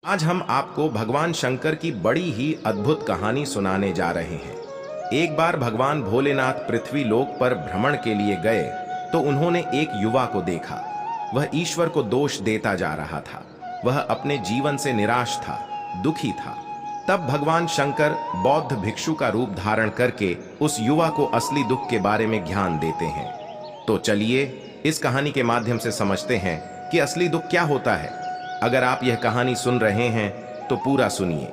आज हम आपको भगवान शंकर की बड़ी ही अद्भुत कहानी सुनाने जा रहे हैं। एक बार भगवान भोलेनाथ पृथ्वी लोक पर भ्रमण के लिए गए तो उन्होंने एक युवा को देखा। वह ईश्वर को दोष देता जा रहा था। वह अपने जीवन से निराश था, दुखी था। तब भगवान शंकर बौद्ध भिक्षु का रूप धारण करके उस युवा को असली दुख के बारे में ज्ञान देते हैं। तो चलिए इस कहानी के माध्यम से समझते हैं कि असली दुख क्या होता है। अगर आप यह कहानी सुन रहे हैं तो पूरा सुनिए।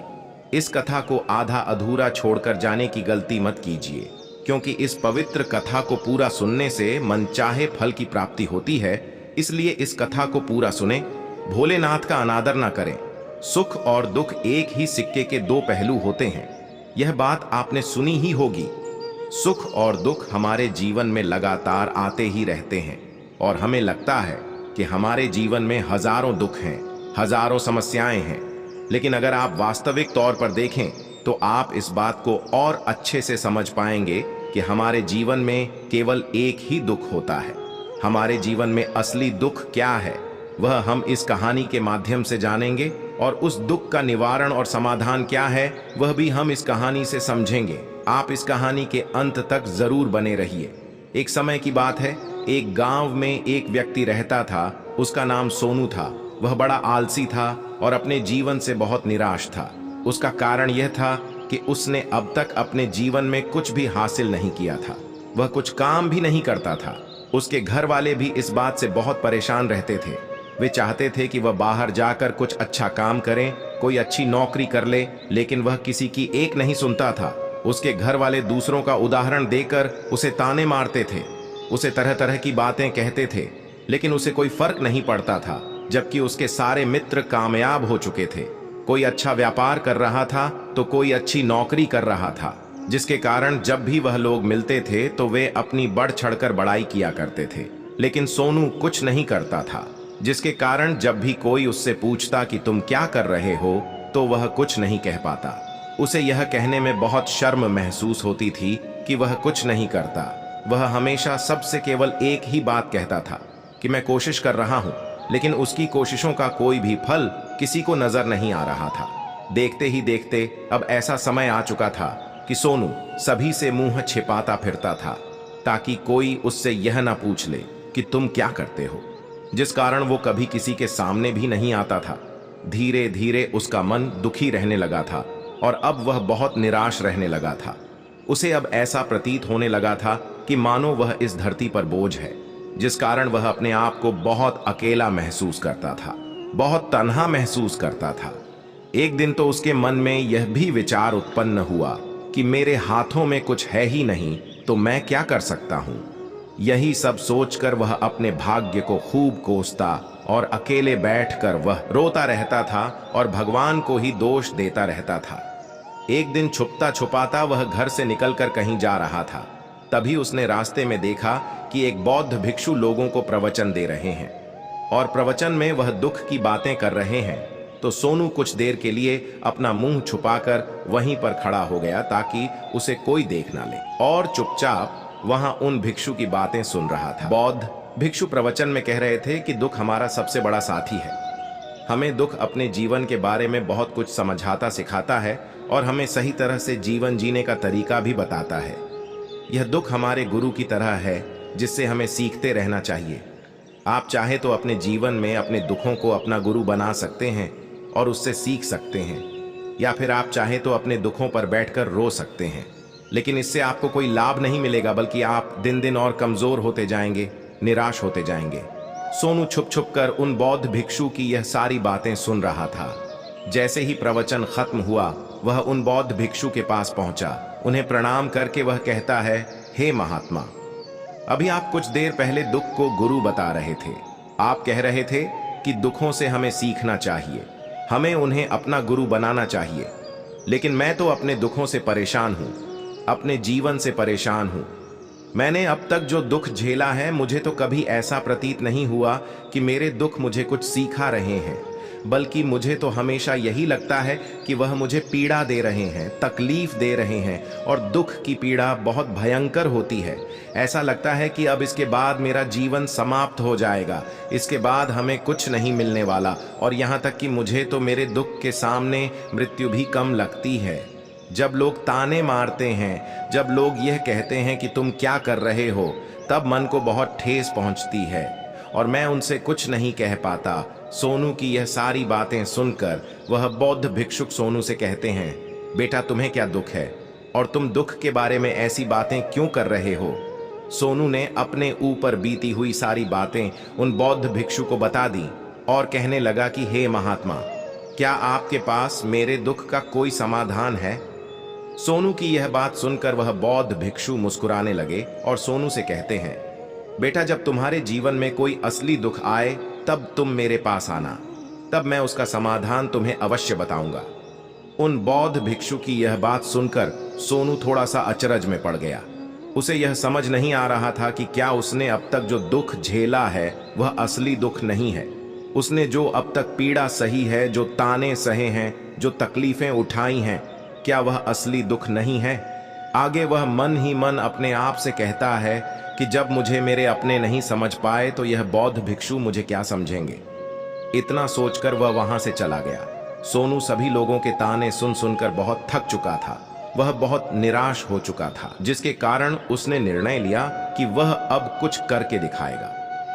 इस कथा को आधा अधूरा छोड़कर जाने की गलती मत कीजिए, क्योंकि इस पवित्र कथा को पूरा सुनने से मनचाहे फल की प्राप्ति होती है। इसलिए इस कथा को पूरा सुने, भोलेनाथ का अनादर ना करें। सुख और दुख एक ही सिक्के के दो पहलू होते हैं। यह बात आपने सुनी ही होगी। सुख और दुख हमारे जीवन में लगातार आते ही रहते हैं और हमें लगता है कि हमारे जीवन में हजारों दुख हैं, हजारों समस्याएं हैं। लेकिन अगर आप वास्तविक तौर पर देखें तो आप इस बात को और अच्छे से समझ पाएंगे कि हमारे जीवन में केवल एक ही दुख होता है। हमारे जीवन में असली दुख क्या है वह हम इस कहानी के माध्यम से जानेंगे, और उस दुख का निवारण और समाधान क्या है वह भी हम इस कहानी से समझेंगे। आप इस कहानी के अंत तक जरूर बने रहिए। एक समय की बात है, एक गांव में एक व्यक्ति रहता था। उसका नाम सोनू था। वह बड़ा आलसी था और अपने जीवन से बहुत निराश था। उसका कारण यह था कि उसने अब तक अपने जीवन में कुछ भी हासिल नहीं किया था। वह कुछ काम भी नहीं करता था। उसके घर वाले भी इस बात से बहुत परेशान रहते थे। वे चाहते थे कि वह बाहर जाकर कुछ अच्छा काम करें, कोई अच्छी नौकरी कर ले, लेकिन वह किसी की एक नहीं सुनता था। उसके घर वाले दूसरों का उदाहरण देकर उसे ताने मारते थे, उसे तरह तरह की बातें कहते थे, लेकिन उसे कोई फर्क नहीं पड़ता था। जबकि उसके सारे मित्र कामयाब हो चुके थे। कोई अच्छा व्यापार कर रहा था तो कोई अच्छी नौकरी कर रहा था, जिसके कारण जब भी वह लोग मिलते थे तो वे अपनी बढ़ चढ़कर बड़ाई किया करते थे। लेकिन सोनू कुछ नहीं करता था, जिसके कारण जब भी कोई उससे पूछता कि तुम क्या कर रहे हो तो वह कुछ नहीं कह पाता। उसे यह कहने में बहुत शर्म महसूस होती थी कि वह कुछ नहीं करता। वह हमेशा सबसे केवल एक ही बात कहता था कि मैं कोशिश कर रहा हूं, लेकिन उसकी कोशिशों का कोई भी फल किसी को नजर नहीं आ रहा था। देखते ही देखते अब ऐसा समय आ चुका था कि सोनू सभी से मुंह छिपाता फिरता था, ताकि कोई उससे यह ना पूछ ले कि तुम क्या करते हो, जिस कारण वो कभी किसी के सामने भी नहीं आता था। धीरे धीरे उसका मन दुखी रहने लगा था और अब वह बहुत निराश रहने लगा था। उसे अब ऐसा प्रतीत होने लगा था कि मानो वह इस धरती पर बोझ है, जिस कारण वह अपने आप को बहुत अकेला महसूस करता था, बहुत तन्हा महसूस करता था। एक दिन तो उसके मन में यह भी विचार उत्पन्न हुआ कि मेरे हाथों में कुछ है ही नहीं तो मैं क्या कर सकता हूं। यही सब सोचकर वह अपने भाग्य को खूब कोसता और अकेले बैठकर वह रोता रहता था और भगवान को ही दोष देता रहता था। एक दिन छुपता छुपाता वह घर से निकलकर कहीं जा रहा था। तभी उसने रास्ते में देखा कि एक बौद्ध भिक्षु लोगों को प्रवचन दे रहे हैं और प्रवचन में वह दुख की बातें कर रहे हैं। तो सोनू कुछ देर के लिए अपना मुंह छुपाकर वहीं पर खड़ा हो गया ताकि उसे कोई देख ना ले, और चुपचाप वहां उन भिक्षु की बातें सुन रहा था। बौद्ध भिक्षु प्रवचन में कह रहे थे कि दुख हमारा सबसे बड़ा साथी है। हमें दुख अपने जीवन के बारे में बहुत कुछ समझाता सिखाता है और हमें सही तरह से जीवन जीने का तरीका भी बताता है। यह दुख हमारे गुरु की तरह है, जिससे हमें सीखते रहना चाहिए। आप चाहे तो अपने जीवन में अपने दुखों को अपना गुरु बना सकते हैं और उससे सीख सकते हैं, या फिर आप चाहे तो अपने दुखों पर बैठकर रो सकते हैं। लेकिन इससे आपको कोई लाभ नहीं मिलेगा, बल्कि आप दिन दिन और कमजोर होते जाएंगे, निराश होते जाएंगे। सोनू छुप छुप कर उन बौद्ध भिक्षु की यह सारी बातें सुन रहा था। जैसे ही प्रवचन खत्म हुआ वह उन बौद्ध भिक्षु के पास पहुंचा। उन्हें प्रणाम करके वह कहता है, हे महात्मा, अभी आप कुछ देर पहले दुख को गुरु बता रहे थे। आप कह रहे थे कि दुखों से हमें सीखना चाहिए, हमें उन्हें अपना गुरु बनाना चाहिए। लेकिन मैं तो अपने दुखों से परेशान हूं, अपने जीवन से परेशान हूं। मैंने अब तक जो दुख झेला है, मुझे तो कभी ऐसा प्रतीत नहीं हुआ कि मेरे दुख मुझे कुछ सिखा रहे हैं। बल्कि मुझे तो हमेशा यही लगता है कि वह मुझे पीड़ा दे रहे हैं, तकलीफ दे रहे हैं, और दुख की पीड़ा बहुत भयंकर होती है। ऐसा लगता है कि अब इसके बाद मेरा जीवन समाप्त हो जाएगा, इसके बाद हमें कुछ नहीं मिलने वाला, और यहाँ तक कि मुझे तो मेरे दुख के सामने मृत्यु भी कम लगती है। जब लोग ताने मारते हैं, जब लोग यह कहते हैं कि तुम क्या कर रहे हो, तब मन को बहुत ठेस पहुंचती है और मैं उनसे कुछ नहीं कह पाता। सोनू की यह सारी बातें सुनकर वह बौद्ध भिक्षुक सोनू से कहते हैं, बेटा तुम्हें क्या दुख है और तुम दुख के बारे में ऐसी बातें क्यों कर रहे हो? सोनू ने अपने ऊपर बीती हुई सारी बातें उन बौद्ध भिक्षु को बता दी और कहने लगा कि हे महात्मा, क्या आपके पास मेरे दुख का कोई समाधान है? सोनू की यह बात सुनकर वह बौद्ध भिक्षु मुस्कुराने लगे और सोनू से कहते हैं, बेटा जब तुम्हारे जीवन में कोई असली दुख आए तब तुम मेरे पास आना, तब मैं उसका समाधान तुम्हें अवश्य बताऊंगा। उन बौद्ध भिक्षु की यह बात सुनकर सोनू थोड़ा सा अचरज में पड़ गया। उसे यह समझ नहीं आ रहा था कि क्या उसने अब तक जो दुख झेला है वह असली दुख नहीं है। उसने जो अब तक पीड़ा सही है, जो ताने सहे हैं, जो तकलीफें उठाई हैं, क्या वह असली दुख नहीं है? आगे वह मन ही मन अपने आप से कहता है कि जब मुझे मेरे अपने नहीं समझ पाए तो यह बौद्ध भिक्षु मुझे क्या समझेंगे। इतना सोचकर वह वहां से चला गया। सोनू सभी लोगों के ताने सुन सुनकर बहुत थक चुका था। वह बहुत निराश हो चुका था, जिसके कारण उसने निर्णय लिया कि वह अब कुछ करके दिखाएगा।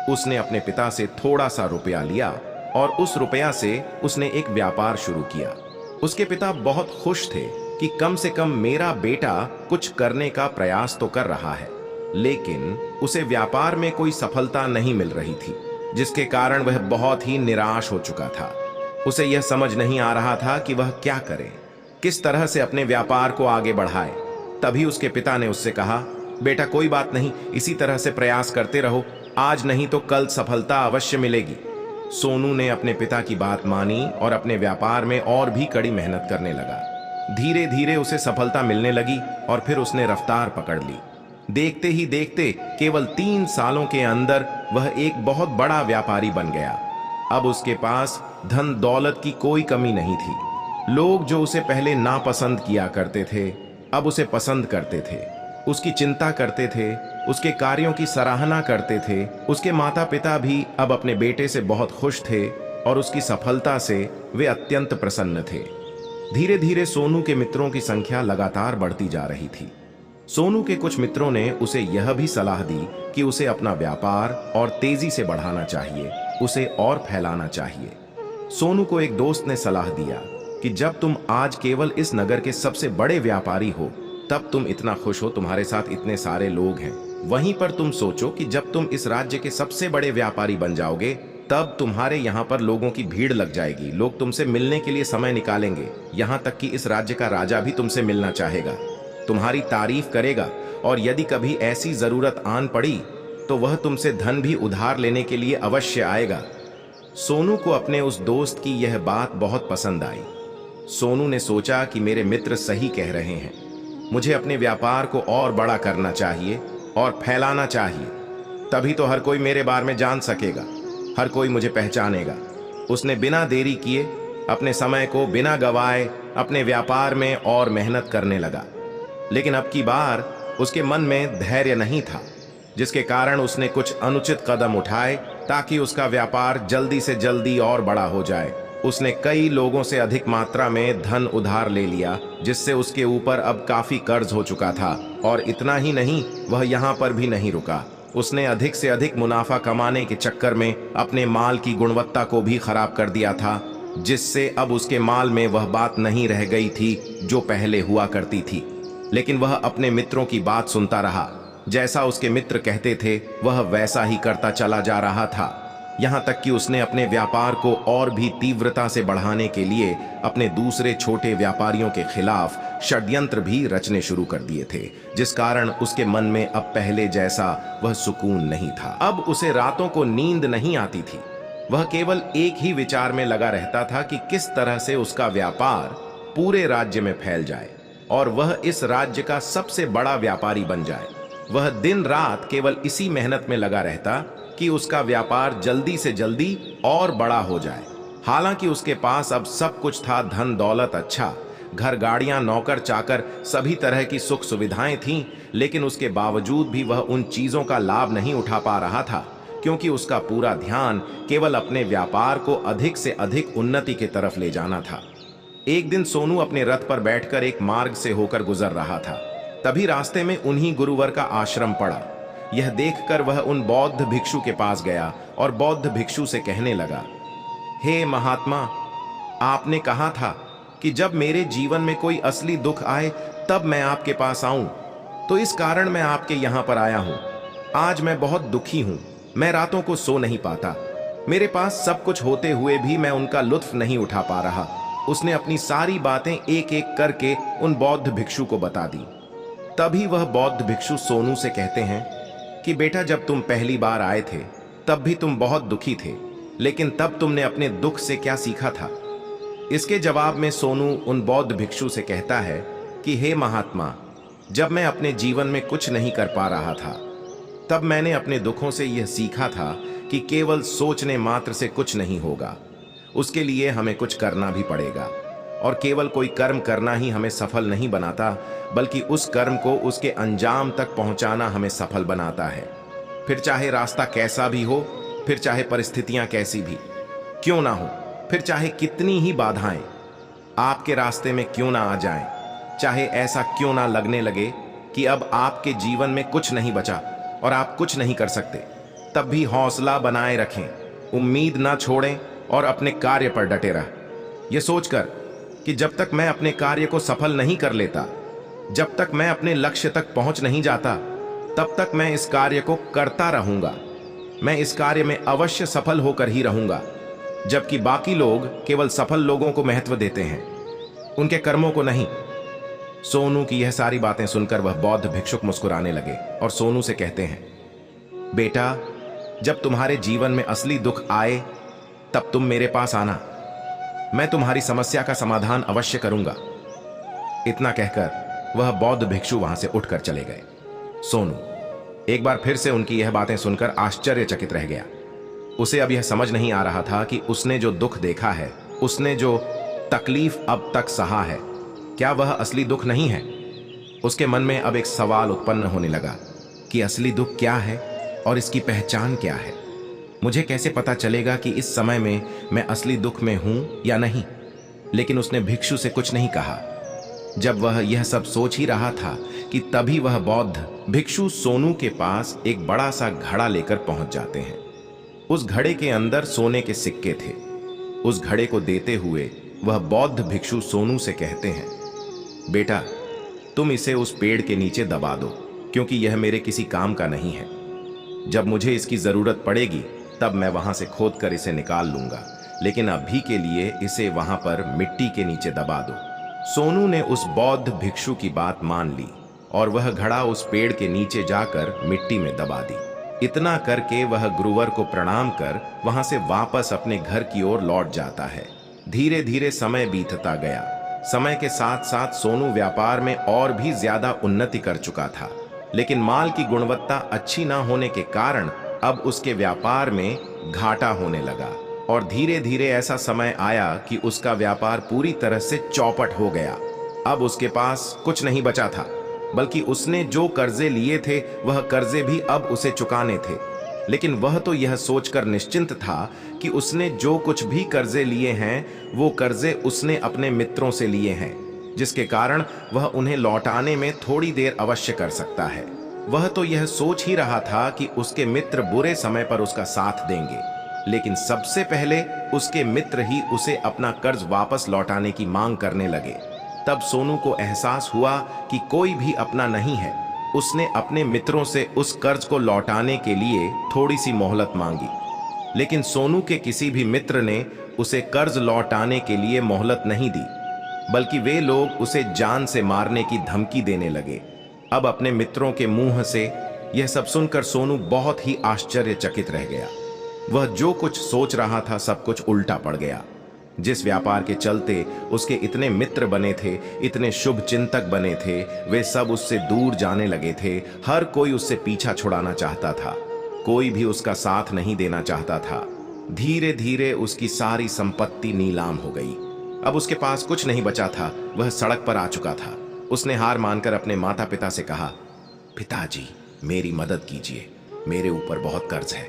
उसने अपने पिता से थोड़ा सा रुपया लिया और उस रुपया से उसने एक व्यापार शुरू किया। उसके पिता बहुत खुश थे कि कम से कम मेरा बेटा कुछ करने का प्रयास तो कर रहा है, लेकिन उसे व्यापार में कोई सफलता नहीं मिल रही थी, जिसके कारण वह बहुत ही निराश हो चुका था। उसे यह समझ नहीं आ रहा था कि वह क्या करे, किस तरह से अपने व्यापार को आगे बढ़ाए। तभी उसके पिता ने उससे कहा, बेटा कोई बात नहीं, इसी तरह से प्रयास करते रहो, आज नहीं तो कल सफलता अवश्य मिलेगी। सोनू ने अपने पिता की बात मानी और अपने व्यापार में और भी कड़ी मेहनत करने लगा। धीरे धीरे उसे सफलता मिलने लगी और फिर उसने रफ्तार पकड़ ली। देखते ही देखते केवल 3 सालों के अंदर वह एक बहुत बड़ा व्यापारी बन गया। अब उसके पास धन दौलत की कोई कमी नहीं थी। लोग जो उसे पहले नापसंद किया करते थे, अब उसे पसंद करते थे, उसकी चिंता करते थे, उसके कार्यों की सराहना करते थे। उसके माता पिता भी अब अपने बेटे से बहुत खुश थे और उसकी सफलता से वे अत्यंत प्रसन्न थे। धीरे धीरे सोनू के मित्रों की संख्या लगातार बढ़ती जा रही थी। सोनू के कुछ मित्रों ने उसे यह भी सलाह दी कि उसे अपना व्यापार और तेजी से बढ़ाना चाहिए, उसे और फैलाना चाहिए। सोनू को एक दोस्त ने सलाह दिया कि जब तुम आज केवल इस नगर के सबसे बड़े व्यापारी हो, तब तुम इतना खुश हो, तुम्हारे साथ इतने सारे लोग हैं। वहीं पर तुम सोचो कि जब तुम इस राज्य के सबसे बड़े व्यापारी बन जाओगे, तब तुम्हारे यहाँ पर लोगों की भीड़ लग जाएगी, लोग तुमसे मिलने के लिए समय निकालेंगे, यहाँ तक कि इस राज्य का राजा भी तुमसे मिलना चाहेगा, तुम्हारी तारीफ करेगा, और यदि कभी ऐसी जरूरत आन पड़ी तो वह तुमसे धन भी उधार लेने के लिए अवश्य आएगा। सोनू को अपने उस दोस्त की यह बात बहुत पसंद आई। सोनू ने सोचा कि मेरे मित्र सही कह रहे हैं, मुझे अपने व्यापार को और बड़ा करना चाहिए और फैलाना चाहिए, तभी तो हर कोई मेरे बारे में जान सकेगा, हर कोई मुझे पहचानेगा। उसने बिना देरी किए अपने समय को बिना गवाए अपने व्यापार में और मेहनत करने लगा। लेकिन अब की बार उसके मन में धैर्य नहीं था, जिसके कारण उसने कुछ अनुचित कदम उठाए ताकि उसका व्यापार जल्दी से जल्दी और बड़ा हो जाए। उसने कई लोगों से अधिक मात्रा में धन उधार ले लिया, जिससे उसके ऊपर अब काफी कर्ज हो चुका था। और इतना ही नहीं, वह यहाँ पर भी नहीं रुका। उसने अधिक से अधिक मुनाफा कमाने के चक्कर में अपने माल की गुणवत्ता को भी खराब कर दिया था, जिससे अब उसके माल में वह बात नहीं रह गई थी जो पहले हुआ करती थी। लेकिन वह अपने मित्रों की बात सुनता रहा। जैसा उसके मित्र कहते थे वह वैसा ही करता चला जा रहा था। यहाँ तक कि उसने अपने व्यापार को और भी तीव्रता से बढ़ाने के लिए अपने दूसरे छोटे व्यापारियों के खिलाफ षड्यंत्र भी रचने शुरू कर दिए थे, जिस कारण उसके मन में अब पहले जैसा वह सुकून नहीं था। अब उसे रातों को नींद नहीं आती थी। वह केवल एक ही विचार में लगा रहता था कि किस तरह से उसका व्यापार पूरे राज्य में फैल जाए और वह इस राज्य का सबसे बड़ा व्यापारी बन जाए। वह दिन रात केवल इसी मेहनत में लगा रहता कि उसका व्यापार जल्दी से जल्दी और बड़ा हो जाए। हालांकि उसके पास अब सब कुछ था, धन दौलत, अच्छा घर, गाड़ियां, नौकर चाकर, सभी तरह की सुख सुविधाएं थीं, लेकिन उसके बावजूद भी वह उन चीजों का लाभ नहीं उठा पा रहा था, क्योंकि उसका पूरा ध्यान केवल अपने व्यापार को अधिक से अधिक उन्नति की तरफ ले जाना था। एक दिन सोनू अपने रथ पर बैठकर एक मार्ग से होकर गुजर रहा था। तभी रास्ते में उन्हीं गुरुवर का आश्रम पड़ा। यह देखकर वह उन बौद्ध भिक्षु के पास गया और बौद्ध भिक्षु से कहने लगा, हे महात्मा, आपने कहा था कि जब मेरे जीवन में कोई असली दुख आए तब मैं आपके पास आऊं, तो इस कारण मैं आपके यहां पर आया हूं। आज मैं बहुत दुखी हूं, मैं रातों को सो नहीं पाता। मेरे पास सब कुछ होते हुए भी मैं उनका लुत्फ नहीं उठा पा रहा। उसने अपनी सारी बातें एक एक करके उन बौद्ध भिक्षु को बता दी। तभी वह बौद्ध भिक्षु सोनू से कहते हैं कि बेटा, जब तुम पहली बार आए थे तब भी तुम बहुत दुखी थे, लेकिन तब तुमने अपने दुख से क्या सीखा था? इसके जवाब में सोनू उन बौद्ध भिक्षु से कहता है कि हे महात्मा, जब मैं अपने जीवन में कुछ नहीं कर पा रहा था तब मैंने अपने दुखों से यह सीखा था कि केवल सोचने मात्र से कुछ नहीं होगा, उसके लिए हमें कुछ करना भी पड़ेगा। और केवल कोई कर्म करना ही हमें सफल नहीं बनाता, बल्कि उस कर्म को उसके अंजाम तक पहुंचाना हमें सफल बनाता है। फिर चाहे रास्ता कैसा भी हो, फिर चाहे परिस्थितियां कैसी भी क्यों ना हो, फिर चाहे कितनी ही बाधाएं आपके रास्ते में क्यों ना आ जाएं, चाहे ऐसा क्यों ना लगने लगे कि अब आपके जीवन में कुछ नहीं बचा और आप कुछ नहीं कर सकते, तब भी हौसला बनाए रखें, उम्मीद ना छोड़ें और अपने कार्य पर डटे रह, यह सोचकर कि जब तक मैं अपने कार्य को सफल नहीं कर लेता, जब तक मैं अपने लक्ष्य तक पहुंच नहीं जाता, तब तक मैं इस कार्य को करता रहूंगा। मैं इस कार्य में अवश्य सफल होकर ही रहूंगा। जबकि बाकी लोग केवल सफल लोगों को महत्व देते हैं, उनके कर्मों को नहीं। सोनू की यह सारी बातें सुनकर वह बौद्ध भिक्षुक मुस्कुराने लगे और सोनू से कहते हैं, बेटा, जब तुम्हारे जीवन में असली दुख आए तब तुम मेरे पास आना, मैं तुम्हारी समस्या का समाधान अवश्य करूंगा। इतना कहकर वह बौद्ध भिक्षु वहां से उठकर चले गए। सोनू एक बार फिर से उनकी यह बातें सुनकर आश्चर्यचकित रह गया। उसे अब यह समझ नहीं आ रहा था कि उसने जो दुख देखा है, उसने जो तकलीफ अब तक सहा है, क्या वह असली दुख नहीं है? उसके मन में अब एक सवाल उत्पन्न होने लगा कि असली दुख क्या है और इसकी पहचान क्या है? मुझे कैसे पता चलेगा कि इस समय में मैं असली दुख में हूं या नहीं? लेकिन उसने भिक्षु से कुछ नहीं कहा। जब वह यह सब सोच ही रहा था कि तभी वह बौद्ध भिक्षु सोनू के पास एक बड़ा सा घड़ा लेकर पहुंच जाते हैं। उस घड़े के अंदर सोने के सिक्के थे। उस घड़े को देते हुए वह बौद्ध भिक्षु सोनू से कहते हैं, बेटा, तुम इसे उस पेड़ के नीचे दबा दो, क्योंकि यह मेरे किसी काम का नहीं है। जब मुझे इसकी जरूरत पड़ेगी तब मैं वहां से खोद कर इसे निकाल लूंगा, लेकिन अभी के लिए इसे वहां पर मिट्टी के नीचे दबा दो। सोनू ने उस बौद्ध भिक्षु की बात मान ली और वह घड़ा उस पेड़ के नीचे जाकर मिट्टी में दबा दी। इतना करके वह गुरुवर को प्रणाम कर वहां से वापस अपने घर की ओर लौट जाता है। धीरे धीरे समय बीतता गया। समय के साथ साथ सोनू व्यापार में और भी ज्यादा उन्नति कर चुका था, लेकिन माल की गुणवत्ता अच्छी ना होने के कारण अब उसके व्यापार में घाटा होने लगा और धीरे धीरे ऐसा समय आया कि उसका व्यापार पूरी तरह से चौपट हो गया। अब उसके पास कुछ नहीं बचा था, बल्कि उसने जो कर्जे लिए थे वह कर्जे भी अब उसे चुकाने थे। लेकिन वह तो यह सोचकर निश्चिंत था कि उसने जो कुछ भी कर्जे लिए हैं वो कर्जे उसने अपने मित्रों से लिए हैं, जिसके कारण वह उन्हें लौटाने में थोड़ी देर अवश्य कर सकता है। वह तो यह सोच ही रहा था कि उसके मित्र बुरे समय पर उसका साथ देंगे, लेकिन सबसे पहले उसके मित्र ही उसे अपना कर्ज वापस लौटाने की मांग करने लगे। तब सोनू को एहसास हुआ कि कोई भी अपना नहीं है। उसने अपने मित्रों से उस कर्ज को लौटाने के लिए थोड़ी सी मोहलत मांगी, लेकिन सोनू के किसी भी मित्र ने उसे कर्ज लौटाने के लिए मोहलत नहीं दी, बल्कि वे लोग उसे जान से मारने की धमकी देने लगे। अब अपने मित्रों के मुंह से यह सब सुनकर सोनू बहुत ही आश्चर्यचकित रह गया। वह जो कुछ सोच रहा था सब कुछ उल्टा पड़ गया। जिस व्यापार के चलते उसके इतने मित्र बने थे, इतने शुभ चिंतक बने थे, वे सब उससे दूर जाने लगे थे। हर कोई उससे पीछा छुड़ाना चाहता था, कोई भी उसका साथ नहीं देना चाहता था। धीरे धीरे उसकी सारी संपत्ति नीलाम हो गई। अब उसके पास कुछ नहीं बचा था, वह सड़क पर आ चुका था। उसने हार मानकर अपने माता पिता से कहा, पिताजी मेरी मदद कीजिए, मेरे ऊपर बहुत कर्ज है,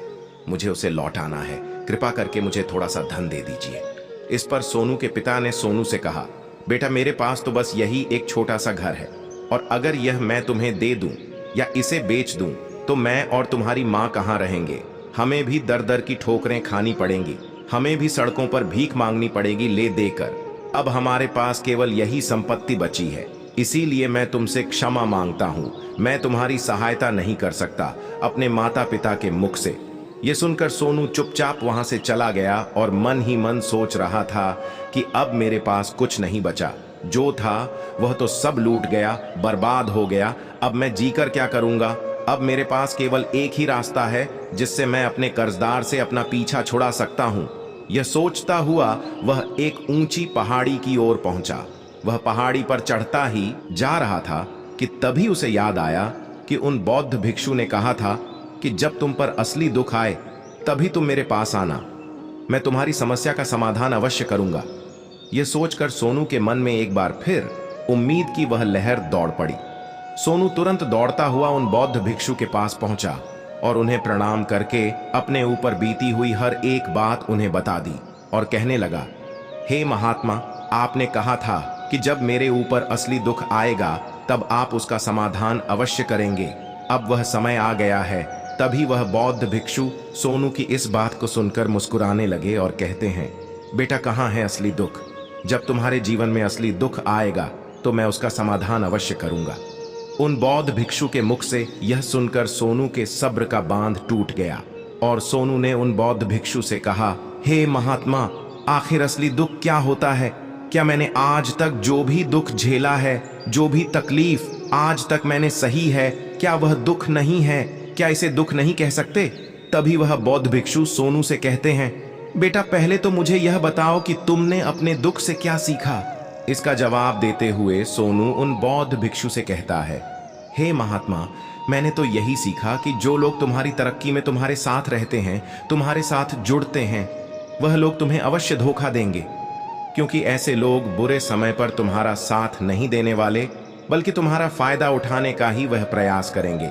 मुझे उसे लौटाना है, कृपा करके मुझे थोड़ा सा धन दे दीजिए। इस पर सोनू के पिता ने सोनू से कहा, बेटा मेरे पास तो बस यही एक छोटा सा घर है, और अगर यह मैं तुम्हें दे दूं या इसे बेच दूं तो मैं और तुम्हारी माँ कहाँ रहेंगे? हमें भी दर दर की ठोकरें खानी पड़ेंगी, हमें भी सड़कों पर भीख मांगनी पड़ेगी ले देकर। अब हमारे पास केवल यही संपत्ति बची है, इसीलिए मैं तुमसे क्षमा मांगता हूँ। मैं तुम्हारी सहायता नहीं कर सकता अपने माता पिता के मुख से। यह सुनकर सोनू चुपचाप वहां से चला गया और मन ही मन सोच रहा था कि अब मेरे पास कुछ नहीं बचा, जो था वह तो सब लूट गया, बर्बाद हो गया। अब मैं जीकर क्या करूंगा? अब मेरे पास केवल एक ही रास्ता है जिससे मैं अपने कर्जदार से अपना पीछा छुड़ा सकता हूं। यह सोचता हुआ वह एक ऊंची पहाड़ी की ओर पहुंचा। वह पहाड़ी पर चढ़ता ही जा रहा था कि तभी उसे याद आया कि उन बौद्ध भिक्षु ने कहा था कि जब तुम पर असली दुख आए तभी तुम मेरे पास आना, मैं तुम्हारी समस्या का समाधान अवश्य करूंगा। यह सोचकर सोनू के मन में एक बार फिर उम्मीद की वह लहर दौड़ पड़ी। सोनू तुरंत दौड़ता हुआ उन बौद्ध भिक्षु के पास पहुंचा और उन्हें प्रणाम करके अपने ऊपर बीती हुई हर एक बात उन्हें बता दी और कहने लगा, हे महात्मा, आपने कहा था कि जब मेरे ऊपर असली दुख आएगा तब आप उसका समाधान अवश्य करेंगे। अब वह समय आ गया है। तभी वह बौद्ध भिक्षु सोनू की इस बात को सुनकर मुस्कुराने लगे और कहते हैं, बेटा कहाँ है असली दुख? जब तुम्हारे जीवन में असली दुख आएगा तो मैं उसका समाधान अवश्य करूंगा। उन बौद्ध भिक्षु के मुख से यह सुनकर सोनू के सब्र का बांध टूट गया और सोनू ने उन बौद्ध भिक्षु से कहा, हे महात्मा, आखिर असली दुख क्या होता है? क्या मैंने आज तक जो भी दुख झेला है, जो भी तकलीफ आज तक मैंने सही है, क्या वह दुख नहीं है? क्या इसे दुख नहीं कह सकते? तभी वह बौद्ध भिक्षु सोनू से कहते हैं, बेटा पहले तो मुझे यह बताओ कि तुमने अपने दुख से क्या सीखा? इसका जवाब देते हुए सोनू उन बौद्ध भिक्षु से कहता है, हे महात्मा, मैंने तो यही सीखा कि जो लोग तुम्हारी तरक्की में तुम्हारे साथ रहते हैं, तुम्हारे साथ जुड़ते हैं, वह लोग तुम्हें अवश्य धोखा देंगे, क्योंकि ऐसे लोग बुरे समय पर तुम्हारा साथ नहीं देने वाले, बल्कि तुम्हारा फायदा उठाने का ही वह प्रयास करेंगे।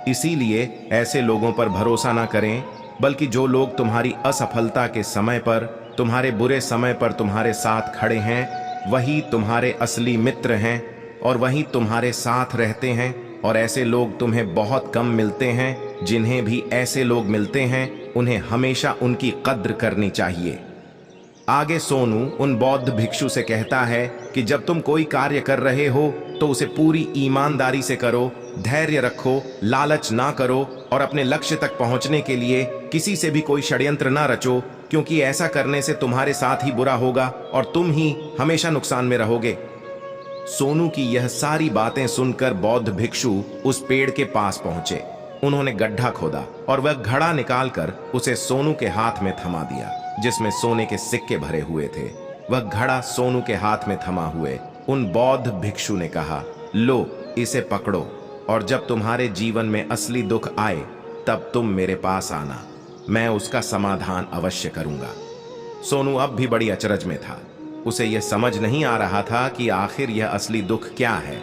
इसीलिए ऐसे लोगों पर भरोसा ना करें, बल्कि जो लोग तुम्हारी असफलता के समय पर, तुम्हारे बुरे समय पर तुम्हारे साथ खड़े हैं, वही तुम्हारे असली मित्र हैं और वही तुम्हारे साथ रहते हैं। और ऐसे लोग तुम्हें बहुत कम मिलते हैं। जिन्हें भी ऐसे लोग मिलते हैं उन्हें हमेशा उनकी कद्र करनी चाहिए। आगे सोनू उन बौद्ध भिक्षु से कहता है कि जब तुम कोई कार्य कर रहे हो तो उसे पूरी ईमानदारी से करो, धैर्य रखो, लालच ना करो और अपने लक्ष्य तक पहुंचने के लिए किसी से भी कोई षड्यंत्र ना रचो, क्योंकि ऐसा करने से तुम्हारे साथ ही बुरा होगा और तुम ही हमेशा नुकसान में रहोगे। सोनू की यह सारी बातें सुनकर बौद्ध भिक्षु उस पेड़ के पास पहुंचे। उन्होंने गड्ढा खोदा और वह घड़ा निकालकर उसे सोनू के हाथ में थमा दिया, जिसमें सोने के सिक्के भरे हुए थे। वह घड़ा सोनू के हाथ में थमा हुए उन बौद्ध भिक्षु ने कहा, लो इसे पकड़ो, और जब तुम्हारे जीवन में असली दुख आए तब तुम मेरे पास आना, मैं उसका समाधान अवश्य करूंगा। सोनू अब भी बड़ी अचरज में था। उसे यह समझ नहीं आ रहा था कि आखिर यह असली दुख क्या है,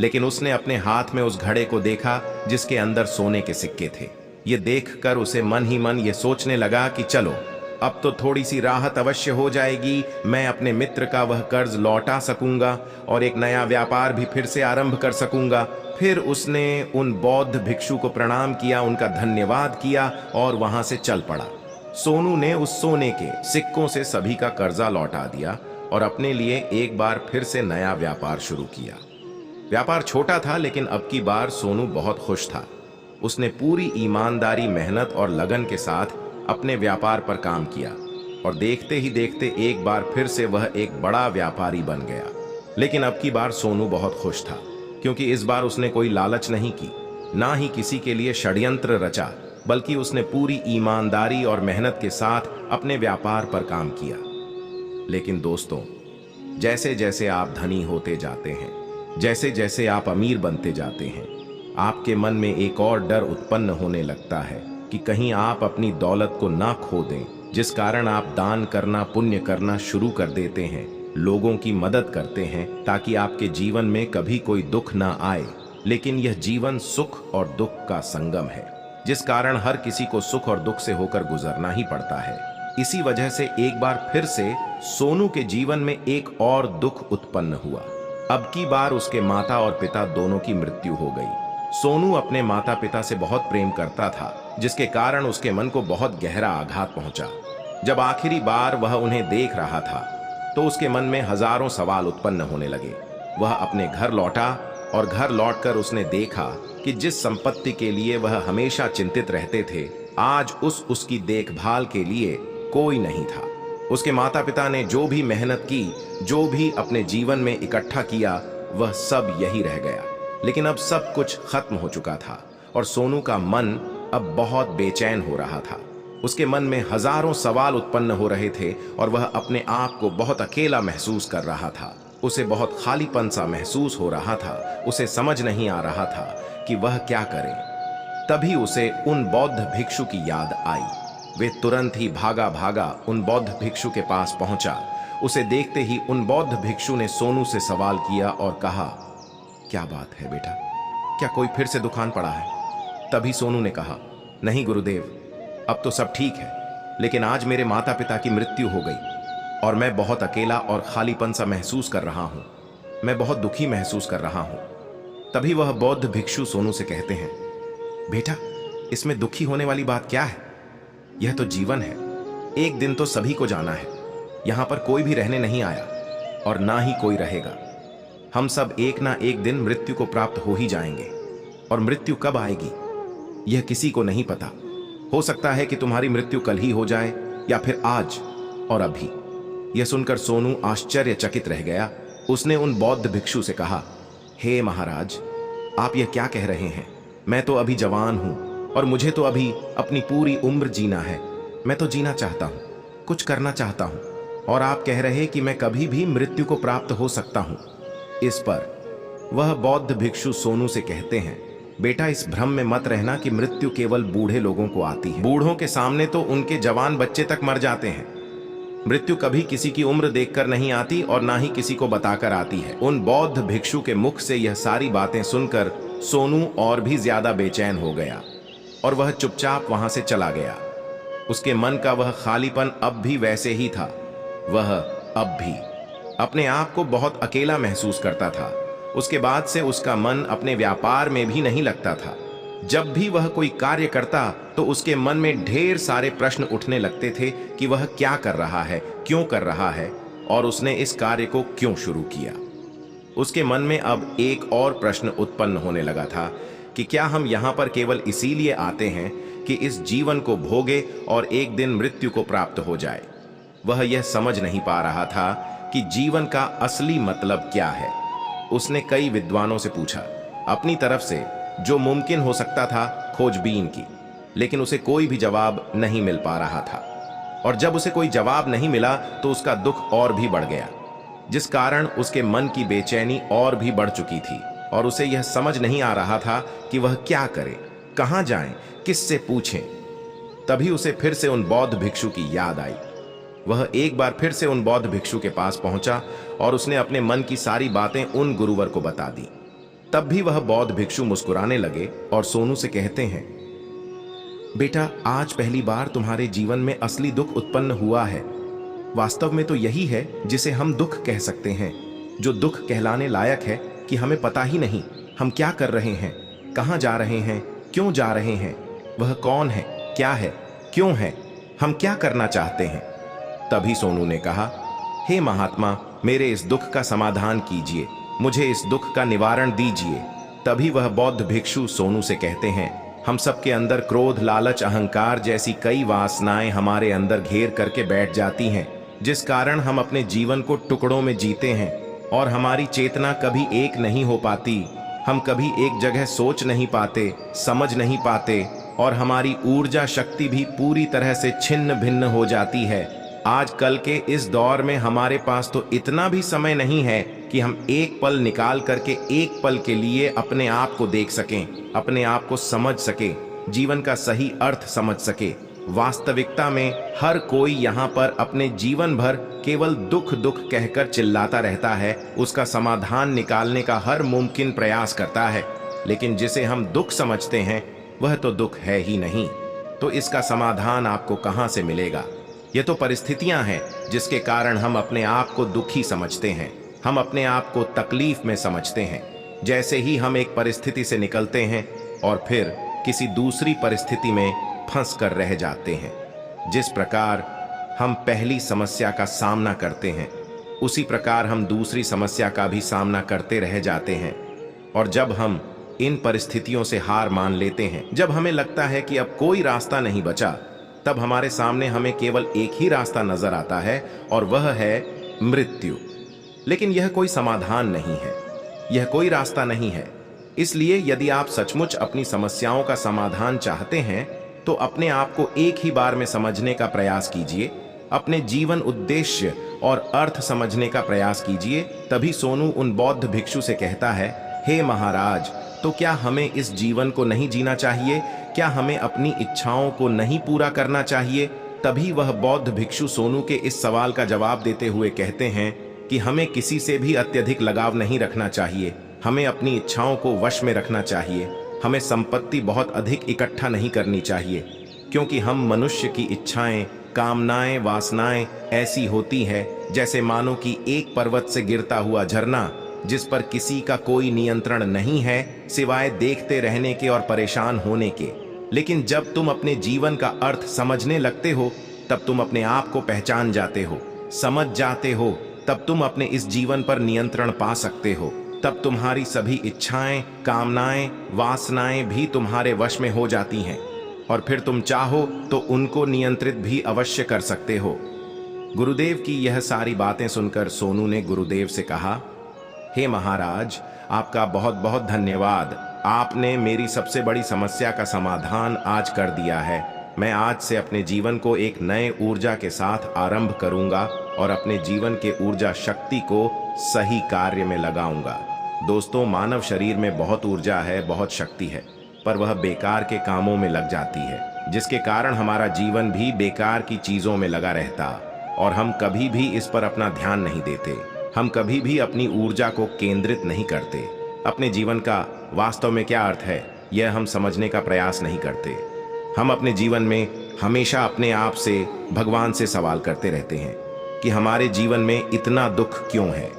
लेकिन उसने अपने हाथ में उस घड़े को देखा जिसके अंदर सोने के सिक्के थे। ये देखकर उसे मन ही मन ये सोचने लगा कि चलो अब तो थोड़ी सी राहत अवश्य हो जाएगी, मैं अपने मित्र का वह कर्ज लौटा सकूंगा और एक नया व्यापार भी फिर से आरंभ कर सकूंगा। फिर उसने उन बौद्ध भिक्षु को प्रणाम किया, उनका धन्यवाद किया और वहां से चल पड़ा। सोनू ने उस सोने के सिक्कों से सभी का कर्जा लौटा दिया और अपने लिए एक बार फिर से नया व्यापार शुरू किया। व्यापार छोटा था, लेकिन अब की बार सोनू बहुत खुश था। उसने पूरी ईमानदारी, मेहनत और लगन के साथ अपने व्यापार पर काम किया और देखते ही देखते एक बार फिर से वह एक बड़ा व्यापारी बन गया। लेकिन अब की बार सोनू बहुत खुश था, क्योंकि इस बार उसने कोई लालच नहीं की, ना ही किसी के लिए षड्यंत्र रचा, बल्कि उसने पूरी ईमानदारी और मेहनत के साथ अपने व्यापार पर काम किया। लेकिन दोस्तों, जैसे जैसे आप धनी होते जाते हैं, जैसे जैसे आप अमीर बनते जाते हैं, आपके मन में एक और डर उत्पन्न होने लगता है कि कहीं आप अपनी दौलत को ना खो दें जिस कारण आप दान करना, पुण्य करना शुरू कर देते हैं, लोगों की मदद करते हैं ताकि आपके जीवन में कभी कोई दुख ना आए। लेकिन यह जीवन सुख और दुख का संगम है, जिस कारण हर किसी को सुख और दुख से होकर गुजरना ही पड़ता है। इसी वजह से एक बार फिर से सोनू के जीवन में एक और दुख उत्पन्न हुआ। अब की बार उसके माता और पिता दोनों की मृत्यु हो गई। सोनू अपने माता पिता से बहुत प्रेम करता था, जिसके कारण उसके मन को बहुत गहरा आघात पहुंचा। जब आखिरी बार वह उन्हें देख रहा था तो उसके मन में हजारों सवाल उत्पन्न होने लगे। वह अपने घर लौटा और घर लौटकर उसने देखा कि जिस संपत्ति के लिए वह हमेशा चिंतित रहते थे, आज उसकी देखभाल के लिए कोई नहीं था। उसके माता पिता ने जो भी मेहनत की, जो भी अपने जीवन में इकट्ठा किया, वह सब यही रह गया। लेकिन अब सब कुछ खत्म हो चुका था और सोनू का मन अब बहुत बेचैन हो रहा था। उसके मन में हजारों सवाल उत्पन्न हो रहे थे और वह अपने आप को बहुत अकेला महसूस कर रहा था। उसे बहुत खालीपन सा महसूस हो रहा था। उसे समझ नहीं आ रहा था कि वह क्या करे। तभी उसे उन बौद्ध भिक्षु की याद आई। वे तुरंत ही भागा भागा उन बौद्ध भिक्षु के पास पहुंचा। उसे देखते ही उन बौद्ध भिक्षु ने सोनू से सवाल किया और कहा, क्या बात है बेटा, क्या कोई फिर से दुकान पड़ा है? तभी सोनू ने कहा, नहीं गुरुदेव, अब तो सब ठीक है, लेकिन आज मेरे माता पिता की मृत्यु हो गई और मैं बहुत अकेला और खालीपन सा महसूस कर रहा हूं। मैं बहुत दुखी महसूस कर रहा हूं। तभी वह बौद्ध भिक्षु सोनू से कहते हैं, बेटा, इसमें दुखी होने वाली बात क्या है? यह तो जीवन है। एक दिन तो सभी को जाना है। यहां पर कोई भी रहने नहीं आया और ना ही कोई रहेगा। हम सब एक ना एक दिन मृत्यु को प्राप्त हो ही जाएंगे। और मृत्यु कब आएगी यह किसी को नहीं पता। हो सकता है कि तुम्हारी मृत्यु कल ही हो जाए या फिर आज और अभी। यह सुनकर सोनू आश्चर्यचकित रह गया। उसने उन बौद्ध भिक्षु से कहा, हे महाराज, आप यह क्या कह रहे हैं? मैं तो अभी जवान हूं और मुझे तो अभी अपनी पूरी उम्र जीना है। मैं तो जीना चाहता हूं, कुछ करना चाहता हूं, और आप कह रहे हैं कि मैं कभी भी मृत्यु को प्राप्त हो सकता हूं। इस पर वह बौद्ध भिक्षु सोनू से कहते हैं, बेटा, इस भ्रम में मत रहना कि मृत्यु केवल बूढ़े लोगों को आती है। बूढ़ों के सामने तो उनके जवान बच्चे तक मर जाते हैं। मृत्यु कभी किसी की उम्र देखकर नहीं आती और ना ही किसी को बताकर आती है। उन बौद्ध भिक्षु के मुख से यह सारी बातें सुनकर सोनू और भी ज्यादा बेचैन हो गया और वह चुपचाप वहां से चला गया। उसके मन का वह खालीपन अब भी वैसे ही था। वह अब भी अपने आप को बहुत अकेला महसूस करता था। उसके बाद से उसका मन अपने व्यापार में भी नहीं लगता था। जब भी वह कोई कार्य करता तो उसके मन में ढेर सारे प्रश्न उठने लगते थे कि वह क्या कर रहा है, क्यों कर रहा है और उसने इस कार्य को क्यों शुरू किया। उसके मन में अब एक और प्रश्न उत्पन्न होने लगा था कि क्या हम यहाँ पर केवल इसीलिए आते हैं कि इस जीवन को भोगे और एक दिन मृत्यु को प्राप्त हो जाए। वह यह समझ नहीं पा रहा था कि जीवन का असली मतलब क्या है। उसने कई विद्वानों से पूछा, अपनी तरफ से जो मुमकिन हो सकता था खोजबीन की, लेकिन उसे कोई भी जवाब नहीं मिल पा रहा था। और जब उसे कोई जवाब नहीं मिला तो उसका दुख और भी बढ़ गया, जिस कारण उसके मन की बेचैनी और भी बढ़ चुकी थी और उसे यह समझ नहीं आ रहा था कि वह क्या करे, कहां जाए, किससे पूछें। तभी उसे फिर से उन बौद्ध भिक्षु की याद आई। वह एक बार फिर से उन बौद्ध भिक्षु के पास पहुंचा और उसने अपने मन की सारी बातें उन गुरुवर को बता दी। तब भी वह बौद्ध भिक्षु मुस्कुराने लगे और सोनू से कहते हैं, बेटा, आज पहली बार तुम्हारे जीवन में असली दुख उत्पन्न हुआ है। वास्तव में तो यही है जिसे हम दुख कह सकते हैं, जो दुख कहलाने लायक है कि हमें पता ही नहीं हम क्या कर रहे हैं, कहां जा रहे हैं, क्यों जा रहे हैं, वह कौन है, क्या है, क्यों है, हम क्या करना चाहते हैं। तभी सोनू ने कहा, हे महात्मा, मेरे इस दुख का समाधान कीजिए, मुझे इस दुख का निवारण दीजिए। तभी वह बौद्ध भिक्षु सोनू से कहते हैं, हम सबके अंदर क्रोध, लालच, अहंकार जैसी कई वासनाएं हमारे अंदर घेर करके बैठ जाती हैं, जिस कारण हम अपने जीवन को टुकड़ों में जीते हैं और हमारी चेतना कभी एक नहीं हो पाती। हम कभी एक जगह सोच नहीं पाते, समझ नहीं पाते और हमारी ऊर्जा शक्ति भी पूरी तरह से छिन्न भिन्न हो जाती है। आजकल के इस दौर में हमारे पास तो इतना भी समय नहीं है कि हम एक पल निकाल करके एक पल के लिए अपने आप को देख सकें, अपने आप को समझ सके, जीवन का सही अर्थ समझ सके। वास्तविकता में हर कोई यहाँ पर अपने जीवन भर केवल दुख दुख कहकर चिल्लाता रहता है, उसका समाधान निकालने का हर मुमकिन प्रयास करता है, लेकिन जिसे हम दुख समझते हैं वह तो दुख है ही नहीं। तो इसका समाधान आपको कहां से मिलेगा? ये तो परिस्थितियां हैं जिसके कारण हम अपने आप को दुखी समझते हैं, हम अपने आप को तकलीफ में समझते हैं। जैसे ही हम एक परिस्थिति से निकलते हैं और फिर किसी दूसरी परिस्थिति में फंस कर रह जाते हैं। जिस प्रकार हम पहली समस्या का सामना करते हैं, उसी प्रकार हम दूसरी समस्या का भी सामना करते रह जाते हैं। और जब हम इन परिस्थितियों से हार मान लेते हैं, जब हमें लगता है कि अब कोई रास्ता नहीं बचा, तब हमारे सामने हमें केवल एक ही रास्ता नजर आता है और वह है मृत्यु। लेकिन यह कोई समाधान नहीं है, यह कोई रास्ता नहीं है। इसलिए यदि आप सचमुच अपनी समस्याओं का समाधान चाहते हैं तो अपने आप को एक ही बार में समझने का प्रयास कीजिए, अपने जीवन उद्देश्य और अर्थ समझने का प्रयास कीजिए। तभी सोनू उन बौद्ध भिक्षु से कहता है, हे महाराज, तो क्या हमें इस जीवन को नहीं जीना चाहिए? क्या हमें अपनी इच्छाओं को नहीं पूरा करना चाहिए? तभी वह बौद्ध भिक्षु सोनू के इस सवाल का जवाब देते हुए कहते हैं कि हमें किसी से भी अत्यधिक लगाव नहीं रखना चाहिए, हमें अपनी इच्छाओं को वश में रखना चाहिए, हमें संपत्ति बहुत अधिक इकट्ठा नहीं करनी चाहिए, क्योंकि हम मनुष्य की इच्छाएं, कामनाएं, वासनाएं ऐसी होती है जैसे मानो कि एक पर्वत से गिरता हुआ झरना, जिस पर किसी का कोई नियंत्रण नहीं है सिवाय देखते रहने के और परेशान होने के। लेकिन जब तुम अपने जीवन का अर्थ समझने लगते हो, तब तुम अपने आप को पहचान जाते हो, समझ जाते हो, तब तुम अपने इस जीवन पर नियंत्रण पा सकते हो। तब तुम्हारी सभी इच्छाएं, कामनाएं, वासनाएं भी तुम्हारे वश में हो जाती हैं और फिर तुम चाहो तो उनको नियंत्रित भी अवश्य कर सकते हो। गुरुदेव की यह सारी बातें सुनकर सोनू ने गुरुदेव से कहा, हे महाराज, आपका बहुत बहुत धन्यवाद। आपने मेरी सबसे बड़ी समस्या का समाधान आज कर दिया है। मैं आज से अपने जीवन को एक नए ऊर्जा के साथ आरंभ करूंगा और अपने जीवन के ऊर्जा शक्ति को सही कार्य में लगाऊंगा। दोस्तों, मानव शरीर में बहुत ऊर्जा है, बहुत शक्ति है, पर वह बेकार के कामों में लग जाती है, जिसके कारण हमारा जीवन भी बेकार की चीजों में लगा रहता और हम कभी भी इस पर अपना ध्यान नहीं देते। हम कभी भी अपनी ऊर्जा को केंद्रित नहीं करते। अपने जीवन का वास्तव में क्या अर्थ है, यह हम समझने का प्रयास नहीं करते। हम अपने जीवन में हमेशा अपने आप से, भगवान से सवाल करते रहते हैं कि हमारे जीवन में इतना दुख क्यों है।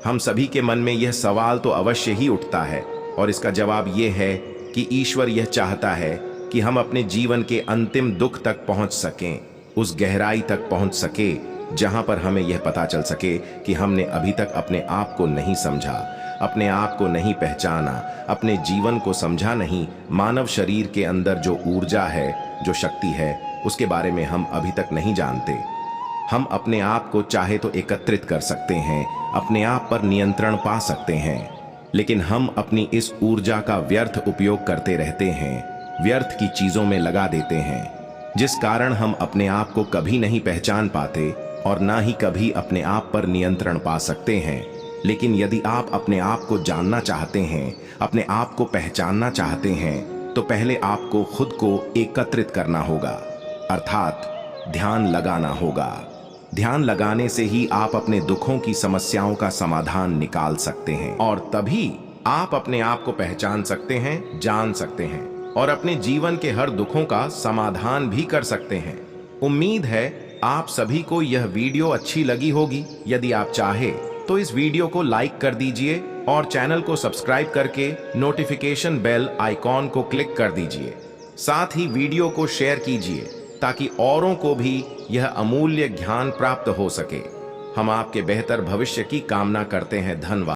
हम सभी के मन में यह सवाल तो अवश्य ही उठता है और इसका जवाब यह है कि ईश्वर यह चाहता है कि हम अपने जीवन के अंतिम दुख तक पहुंच सकें, उस गहराई तक पहुंच सके जहां पर हमें यह पता चल सके कि हमने अभी तक अपने आप को नहीं समझा, अपने आप को नहीं पहचाना, अपने जीवन को समझा नहीं। मानव शरीर के अंदर जो ऊर्जा है, जो शक्ति है, उसके बारे में हम अभी तक नहीं जानते। हम अपने आप को चाहे तो एकत्रित कर सकते हैं, अपने आप पर नियंत्रण पा सकते हैं, लेकिन हम अपनी इस ऊर्जा का व्यर्थ उपयोग करते रहते हैं, व्यर्थ की चीजों में लगा देते हैं, जिस कारण हम अपने आप को कभी नहीं पहचान पाते और ना ही कभी अपने आप पर नियंत्रण पा सकते हैं। लेकिन यदि आप अपने आप को जानना चाहते हैं, अपने आप को पहचानना चाहते हैं, तो पहले आपको खुद को एकत्रित करना होगा, अर्थात ध्यान लगाना होगा। ध्यान लगाने से ही आप अपने दुखों की समस्याओं का समाधान निकाल सकते हैं और तभी आप अपने आप को पहचान सकते हैं, जान सकते हैं और अपने जीवन के हर दुखों का समाधान भी कर सकते हैं। उम्मीद है आप सभी को यह वीडियो अच्छी लगी होगी। यदि आप चाहे तो इस वीडियो को लाइक कर दीजिए और चैनल को सब्सक्राइब करके नोटिफिकेशन बेल आइकॉन को क्लिक कर दीजिए। साथ ही वीडियो को शेयर कीजिए ताकि औरों को भी यह अमूल्य ज्ञान प्राप्त हो सके। हम आपके बेहतर भविष्य की कामना करते हैं। धन्यवाद।